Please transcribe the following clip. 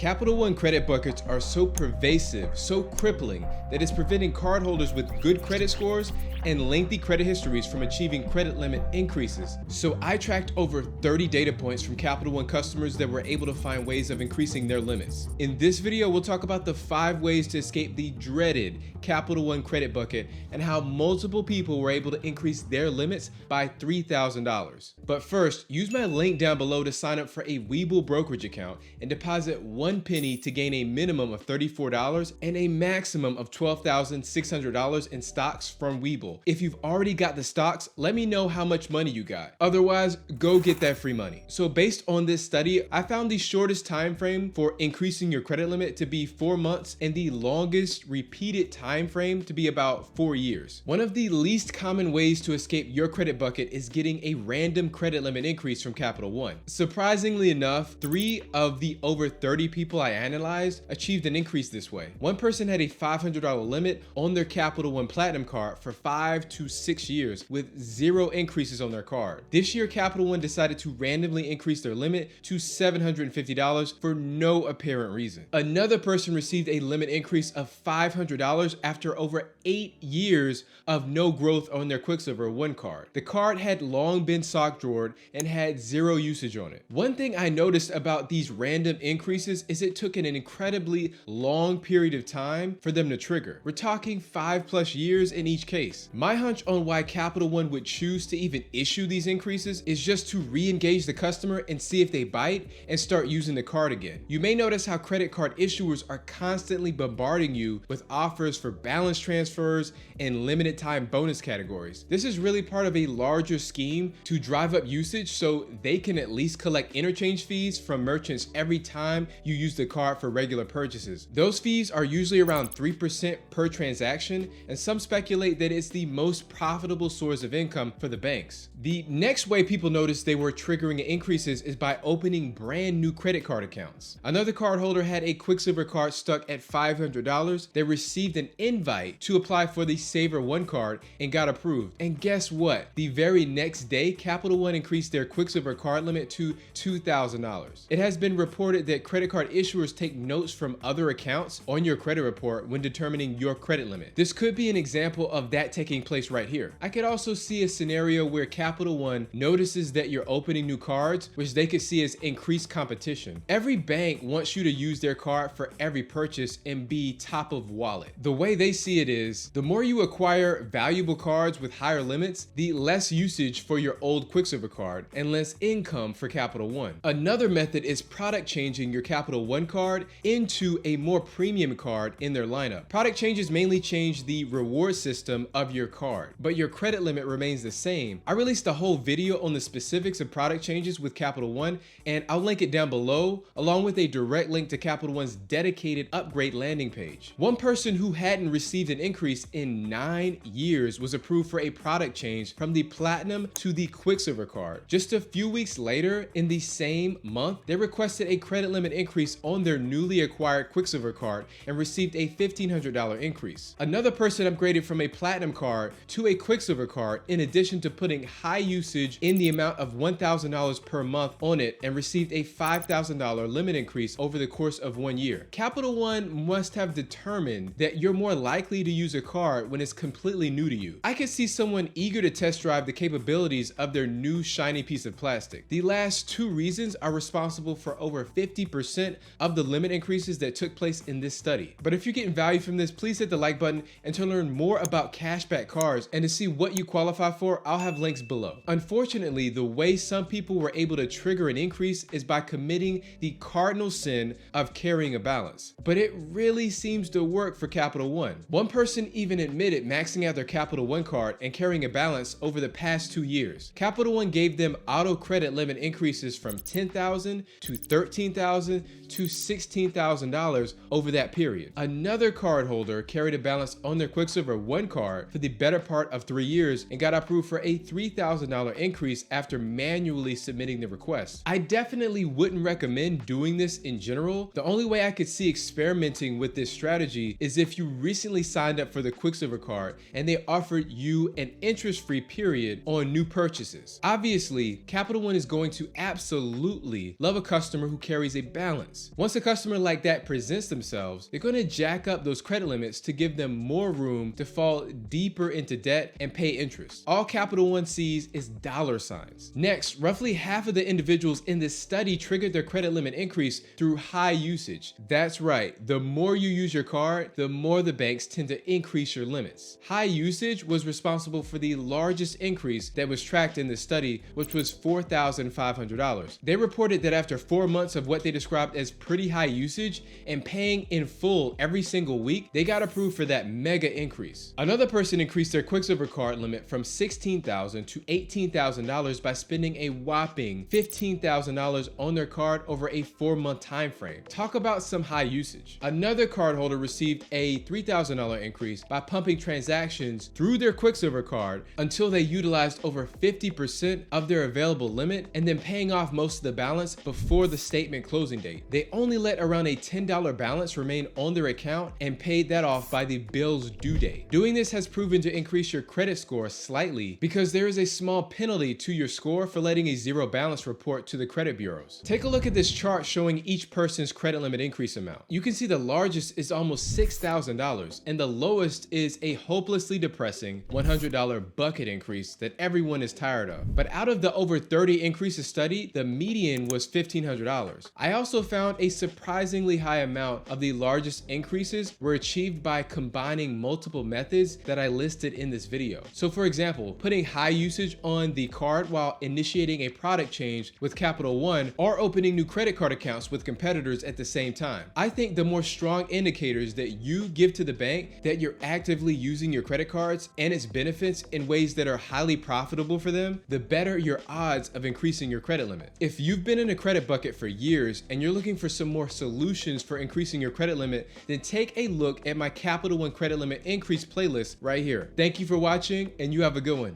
Capital One credit buckets are so pervasive, so crippling, that it's preventing cardholders with good credit scores and lengthy credit histories from achieving credit limit increases. So I tracked over 30 data points from Capital One customers that were able to find ways of increasing their limits. In this video, we'll talk about the 5 ways to escape the dreaded Capital One credit bucket and how multiple people were able to increase their limits by $3,000. But first, use my link down below to sign up for a Webull brokerage account and deposit 1 penny to gain a minimum of $34 and a maximum of $12,600 in stocks from Webull. If you've already got the stocks, let me know how much money you got. Otherwise, go get that free money. So based on this study, I found the shortest time frame for increasing your credit limit to be 4 months and the longest repeated time frame to be about 4 years. One of the least common ways to escape your credit bucket is getting a random credit limit increase from Capital One. Surprisingly enough, 3 of the over 30 people I analyzed achieved an increase this way. One person had a $500 limit on their Capital One Platinum card for 5 to 6 years with 0 increases on their card. This year, Capital One decided to randomly increase their limit to $750 for no apparent reason. Another person received a limit increase of $500 after over 8 years of no growth on their Quicksilver One card. The card had long been sock drawered and had 0 usage on it. One thing I noticed about these random increases is it took an incredibly long period of time for them to trigger. We're talking 5+ years in each case. My hunch on why Capital One would choose to even issue these increases is just to re-engage the customer and see if they bite and start using the card again. You may notice how credit card issuers are constantly bombarding you with offers for balance transfers and limited time bonus categories. This is really part of a larger scheme to drive up usage so they can at least collect interchange fees from merchants every time you use the card for regular purchases. Those fees are usually around 3% per transaction, and some speculate that it's the most profitable source of income for the banks. The next way people noticed they were triggering increases is by opening brand new credit card accounts. Another cardholder had a Quicksilver card stuck at $500. They received an invite to apply for the Saver One card and got approved. And guess what? The very next day, Capital One increased their Quicksilver card limit to $2,000. It has been reported that credit card issuers take notes from other accounts on your credit report when determining your credit limit. This could be an example of that taking place right here. I could also see a scenario where Capital One notices that you're opening new cards, which they could see as increased competition. Every bank wants you to use their card for every purchase and be top of wallet. The way they see it is, the more you acquire valuable cards with higher limits, the less usage for your old Quicksilver card and less income for Capital One. Another method is product changing your Capital One card into a more premium card in their lineup. Product changes mainly change the reward system of your card, but your credit limit remains the same. I released a whole video on the specifics of product changes with Capital One, and I'll link it down below, along with a direct link to Capital One's dedicated upgrade landing page. One person who hadn't received an increase in 9 years was approved for a product change from the Platinum to the Quicksilver card. Just a few weeks later, in the same month, they requested a credit limit increase on their newly acquired Quicksilver card and received a $1,500 increase. Another person upgraded from a Platinum card to a Quicksilver card in addition to putting high usage in the amount of $1,000 per month on it and received a $5,000 limit increase over the course of 1 year. Capital One must have determined that you're more likely to use a card when it's completely new to you. I could see someone eager to test drive the capabilities of their new shiny piece of plastic. The last 2 reasons are responsible for over 50% of the limit increases that took place in this study. But if you're getting value from this, please hit the like button, and to learn more about cashback cards and to see what you qualify for, I'll have links below. Unfortunately, the way some people were able to trigger an increase is by committing the cardinal sin of carrying a balance. But it really seems to work for Capital One. One person even admitted maxing out their Capital One card and carrying a balance over the past 2 years. Capital One gave them auto credit limit increases from $10,000 to $13,000 to $16,000 over that period. Another cardholder carried a balance on their Quicksilver One card for the better part of 3 years and got approved for a $3,000 increase after manually submitting the request. I definitely wouldn't recommend doing this in general. The only way I could see experimenting with this strategy is if you recently signed up for the Quicksilver card and they offered you an interest-free period on new purchases. Obviously, Capital One is going to absolutely love a customer who carries a balance. balance. Once a customer like that presents themselves, they're going to jack up those credit limits to give them more room to fall deeper into debt and pay interest. All Capital One sees is dollar signs. Next, roughly half of the individuals in this study triggered their credit limit increase through high usage. That's right, the more you use your card, the more the banks tend to increase your limits. High usage was responsible for the largest increase that was tracked in this study, which was $4,500. They reported that after 4 months of what they described as pretty high usage and paying in full every single week, they got approved for that mega increase. Another person increased their Quicksilver card limit from $16,000 to $18,000 by spending a whopping $15,000 on their card over a 4-month time frame. Talk about some high usage. Another cardholder received a $3,000 increase by pumping transactions through their Quicksilver card until they utilized over 50% of their available limit and then paying off most of the balance before the statement closing date. They only let around a $10 balance remain on their account and paid that off by the bill's due date. Doing this has proven to increase your credit score slightly because there is a small penalty to your score for letting a zero balance report to the credit bureaus. Take a look at this chart showing each person's credit limit increase amount. You can see the largest is almost $6,000 and the lowest is a hopelessly depressing $100 bucket increase that everyone is tired of. But out of the over 30 increases studied, the median was $1,500. I also found a surprisingly high amount of the largest increases were achieved by combining multiple methods that I listed in this video. So for example, putting high usage on the card while initiating a product change with Capital One or opening new credit card accounts with competitors at the same time. I think the more strong indicators that you give to the bank that you're actively using your credit cards and its benefits in ways that are highly profitable for them, the better your odds of increasing your credit limit. If you've been in a credit bucket for years and you're looking for some more solutions for increasing your credit limit, then take a look at my Capital One credit limit increase playlist right here. Thank you for watching and you have a good one.